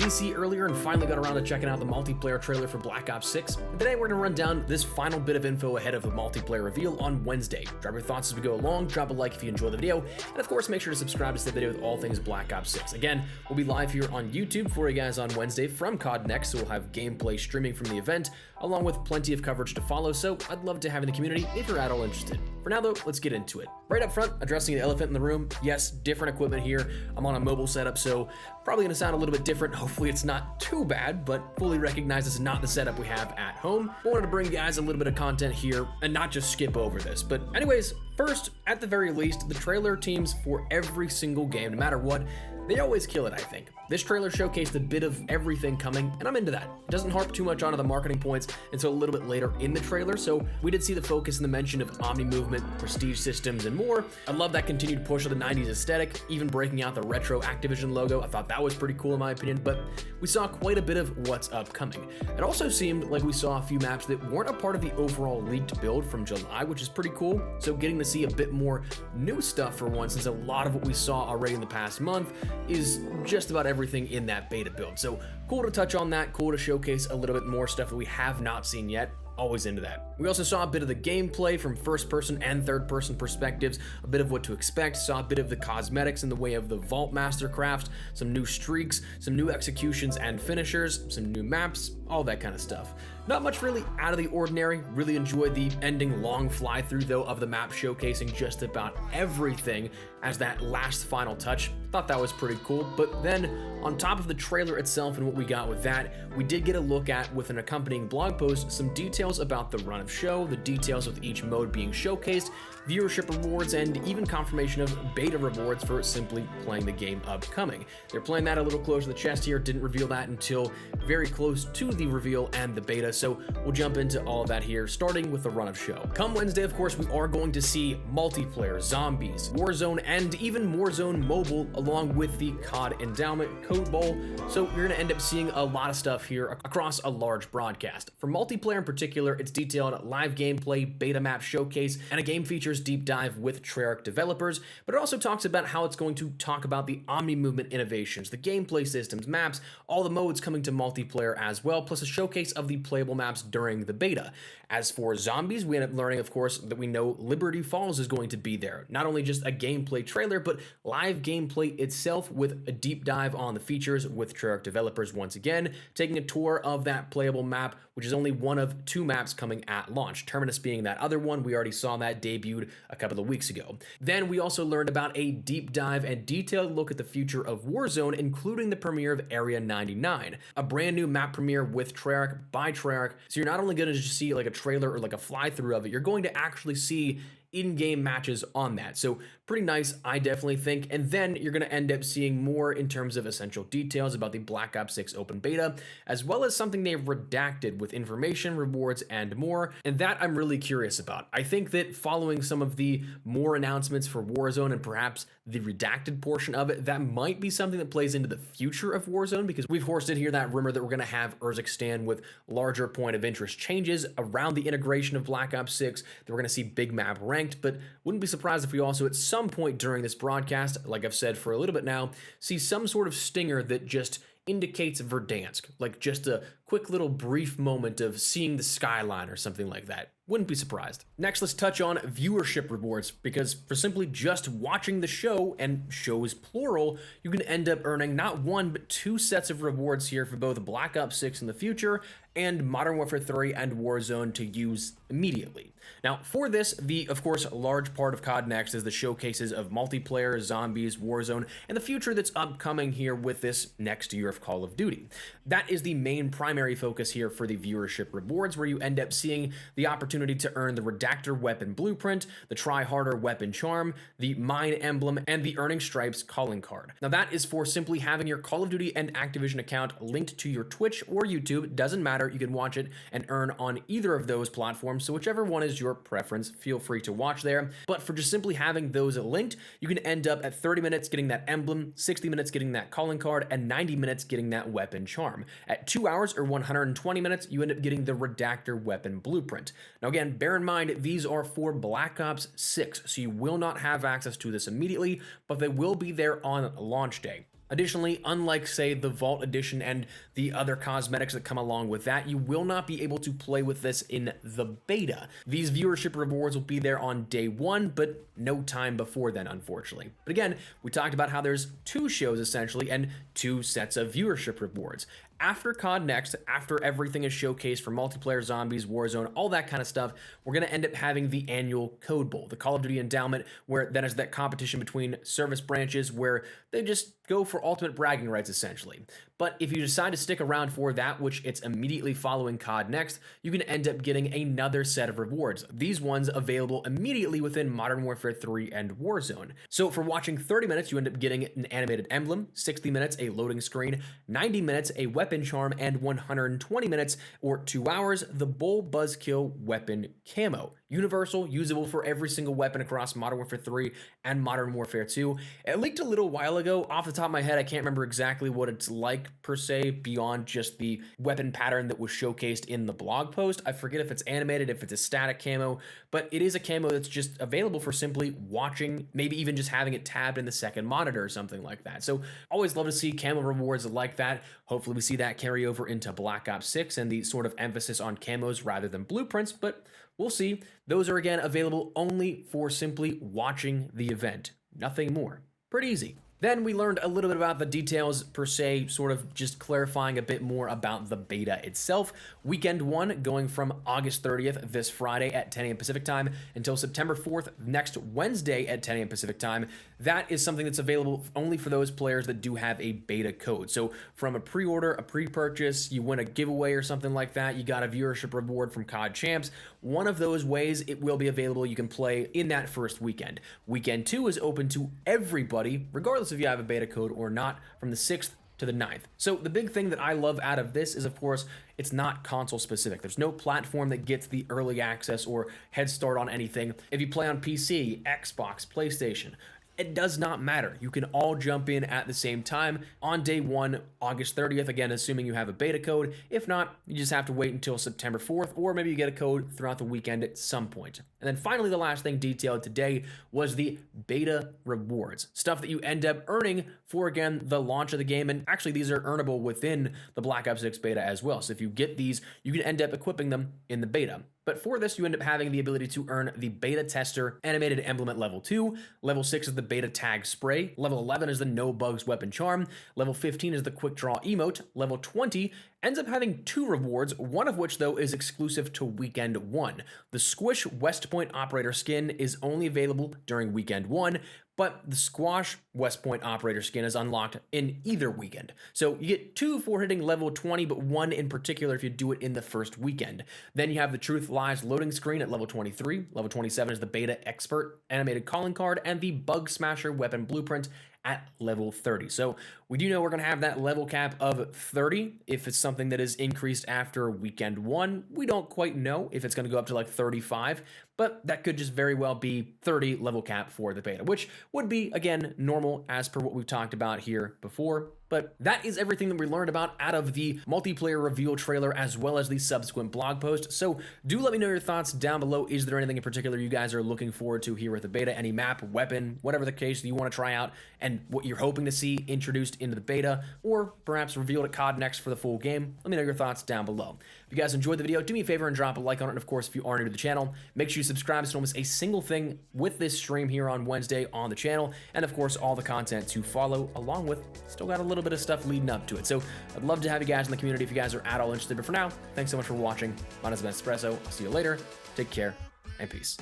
PC earlier and finally got around to checking out the multiplayer trailer for Black Ops 6. And today we're going to run down this final bit of info ahead of the multiplayer reveal on Wednesday. Drop your thoughts as we go along, drop a like if you enjoy the video, and of course make sure to subscribe to stay updated with all things Black Ops 6. Again, we'll be live here on YouTube for you guys on Wednesday from COD Next, so we'll have gameplay streaming from the event, along with plenty of coverage to follow, so I'd love to have you in the community if you're at all interested. For now though, let's get into it. Right up front, addressing the elephant in the room, yes, different equipment here. I'm on a mobile setup, so probably going to sound a little bit different. Hopefully it's not too bad, but fully recognize this is not the setup we have at home. I wanted to bring you guys a little bit of content here and not just skip over this. But anyways, first, at the very least, the trailer teams for every single game, no matter what, they always kill it, I think. This trailer showcased a bit of everything coming, and I'm into that. It doesn't harp too much onto the marketing points until a little bit later in the trailer, so we did see the focus and the mention of Omni movement, prestige systems, and more. I love that continued push of the 90s aesthetic, even breaking out the retro Activision logo. I thought that was pretty cool in my opinion, but we saw quite a bit of what's upcoming. It also seemed like we saw a few maps that weren't a part of the overall leaked build from July, which is pretty cool. So getting to see a bit more new stuff for once, since a lot of what we saw already in the past month is just about everything in that beta build. So cool to touch on that, cool to showcase a little bit more stuff that we have not seen yet. Always into that. We also saw a bit of the gameplay from first person and third person perspectives, a bit of what to expect, saw a bit of the cosmetics in the way of the Vault Mastercraft, some new streaks, some new executions and finishers, some new maps, all that kind of stuff. Not much really out of the ordinary. Really enjoyed the ending long fly through though of the map, showcasing just about everything as that last final touch. Thought that was pretty cool. But then on top of the trailer itself and what we got with that, we did get a look at, with an accompanying blog post, some details about the run of show, the details with each mode being showcased, viewership rewards, and even confirmation of beta rewards for simply playing the game upcoming. They're playing that a little close to the chest here, didn't reveal that until very close to the reveal and the beta, so we'll jump into all of that here, starting with the run of show. Come Wednesday, of course, we are going to see multiplayer, zombies, Warzone, and even Warzone Mobile, along with the COD Endowment, Code Bowl, so you're going to end up seeing a lot of stuff here across a large broadcast. For multiplayer in particular, it's detailed live gameplay, beta map showcase, and a game features deep dive with Treyarch developers, but it also talks about how it's going to talk about the Omni movement innovations, the gameplay systems, maps, all the modes coming to multiplayer as well, plus a showcase of the playable maps during the beta. As for zombies, we end up learning, of course, that we know Liberty Falls is going to be there. Not only just a gameplay trailer, but live gameplay itself with a deep dive on the features with Treyarch developers once again, taking a tour of that playable map, which is only one of two maps coming at launch. Terminus being that other one. We already saw that debuted a couple of weeks ago. Then we also learned about a deep dive and detailed look at the future of Warzone, including the premiere of Area 99, a brand new map premiere with Treyarch by Treyarch. So you're not only going to just see like a trailer or like a fly through of it, you're going to actually see in-game matches on that. So pretty nice, I definitely think. And then you're going to end up seeing more in terms of essential details about the Black Ops 6 open beta, as well as something they've redacted with information, rewards, and more. And that I'm really curious about. I think that following some of the more announcements for Warzone and perhaps the redacted portion of it, that might be something that plays into the future of Warzone, because we've hoisted here that rumor that we're going to have Urzikstan with larger point of interest changes around the integration of Black Ops 6, that we're going to see big map ranked, but wouldn't be surprised if we also at some point during this broadcast, like I've said for a little bit now, see some sort of stinger that just indicates Verdansk, like just a quick little brief moment of seeing the skyline or something like that. Wouldn't be surprised. Next, let's touch on viewership rewards, because for simply just watching the show, and shows plural, you can end up earning not one, but two sets of rewards here for both Black Ops 6 in the future and Modern Warfare 3 and Warzone to use immediately. Now, for this, the, of course, large part of COD Next is the showcases of multiplayer, zombies, Warzone, and the future that's upcoming here with this next year of Call of Duty. That is the main primary focus here for the viewership rewards, where you end up seeing the opportunity to earn the Redactor Weapon Blueprint, the Try Harder Weapon Charm, the Mine Emblem, and the Earning Stripes Calling Card. Now that is for simply having your Call of Duty and Activision account linked to your Twitch or YouTube. Doesn't matter, you can watch it and earn on either of those platforms, so whichever one is your preference, feel free to watch there. But for just simply having those linked, you can end up at 30 minutes getting that emblem, 60 minutes getting that calling card, and 90 minutes getting that weapon charm. At 2 hours or 120 minutes, you end up getting the Redactor Weapon Blueprint. Now again, bear in mind, these are for Black Ops 6, so you will not have access to this immediately, but they will be there on launch day. Additionally, unlike say the Vault Edition and the other cosmetics that come along with that, you will not be able to play with this in the beta. These viewership rewards will be there on day one, but no time before then, unfortunately. But again, we talked about how there's 2 shows essentially and 2 sets of viewership rewards. After COD Next, after everything is showcased for multiplayer, zombies, Warzone, all that kind of stuff, we're going to end up having the annual Code Bowl, the Call of Duty Endowment, where that is that competition between service branches where they just go for ultimate bragging rights, essentially. But if you decide to stick around for that, which it's immediately following COD Next, you can end up getting another set of rewards. These ones available immediately within Modern Warfare 3 and Warzone. So for watching 30 minutes, you end up getting an animated emblem, 60 minutes, a loading screen, 90 minutes, a weapon charm, and 120 minutes, or 2 hours, the Bull Buzzkill weapon camo. Universal, usable for every single weapon across Modern Warfare 3 and Modern Warfare 2. It leaked a little while ago. Off the top of my head, I can't remember exactly what it's like per se, beyond just the weapon pattern that was showcased in the blog post. I forget if it's animated, if it's a static camo, but it is a camo that's just available for simply watching, maybe even just having it tabbed in the second monitor or something like that. So always love to see camo rewards like that. Hopefully we see that carry over into Black Ops 6 and the sort of emphasis on camos rather than blueprints, but we'll see. Those are again available only for simply watching the event. Nothing more. Pretty easy. Then we learned a little bit about the details per se, sort of just clarifying a bit more about the beta itself. Weekend 1 going from August 30th, this Friday at 10 a.m. Pacific time, until September 4th, next Wednesday at 10 a.m. Pacific time. That is something that's available only for those players that do have a beta code. So from a pre-order, a pre-purchase, you win a giveaway or something like that, you got a viewership reward from COD Champs. One of those ways it will be available. You can play in that first weekend. Weekend 2 is open to everybody, regardless if you have a beta code or not, from the 6th to the 9th. So the big thing that I love out of this is, of course, it's not console specific. There's no platform that gets the early access or head start on anything. If you play on PC, Xbox, PlayStation, it does not matter. You can all jump in at the same time on day 1, August 30th, again, assuming you have a beta code. If not, you just have to wait until September 4th, or maybe you get a code throughout the weekend at some point. And then finally, the last thing detailed today was the beta rewards, stuff that you end up earning for, again, the launch of the game. And actually, these are earnable within the Black Ops 6 beta as well. So if you get these, you can end up equipping them in the beta. But for this, you end up having the ability to earn the Beta Tester Animated Emblem at level 2, level 6 is the Beta Tag Spray, level 11 is the No Bugs Weapon Charm, level 15 is the Quick Draw Emote, level 20 ends up having 2 rewards, one of which, though, is exclusive to Weekend 1. The Squish West Point Operator skin is only available during Weekend 1, but the Squash West Point Operator skin is unlocked in either weekend. So you get 2 for hitting level 20, but 1 in particular if you do it in the first weekend. Then you have the Truth Lies loading screen at level 23. Level 27 is the Beta Expert Animated Calling Card, and the Bug Smasher Weapon Blueprint at level 30. So we do know we're going to have that level cap of 30. If it's something that is increased after weekend 1, we don't quite know if it's going to go up to like 35, but that could just very well be 30 level cap for the beta, which would be, again, normal as per what we've talked about here before. But that is everything that we learned about out of the multiplayer reveal trailer as well as the subsequent blog post. So do let me know your thoughts down below. Is there anything in particular you guys are looking forward to here with the beta? Any map, weapon, whatever the case that you want to try out and what you're hoping to see introduced into the beta, or perhaps revealed at COD Next for the full game? Let me know your thoughts down below. If you guys enjoyed the video, do me a favor and drop a like on it. And of course, if you are new to the channel, make sure you subscribe so you don't miss a single thing with this stream here on Wednesday on the channel. And of course, all the content to follow along with. Still got a little bit of stuff leading up to it. So I'd love to have you guys in the community if you guys are at all interested. But for now, thanks so much for watching. My name is Ben Espresso. I'll see you later. Take care and peace.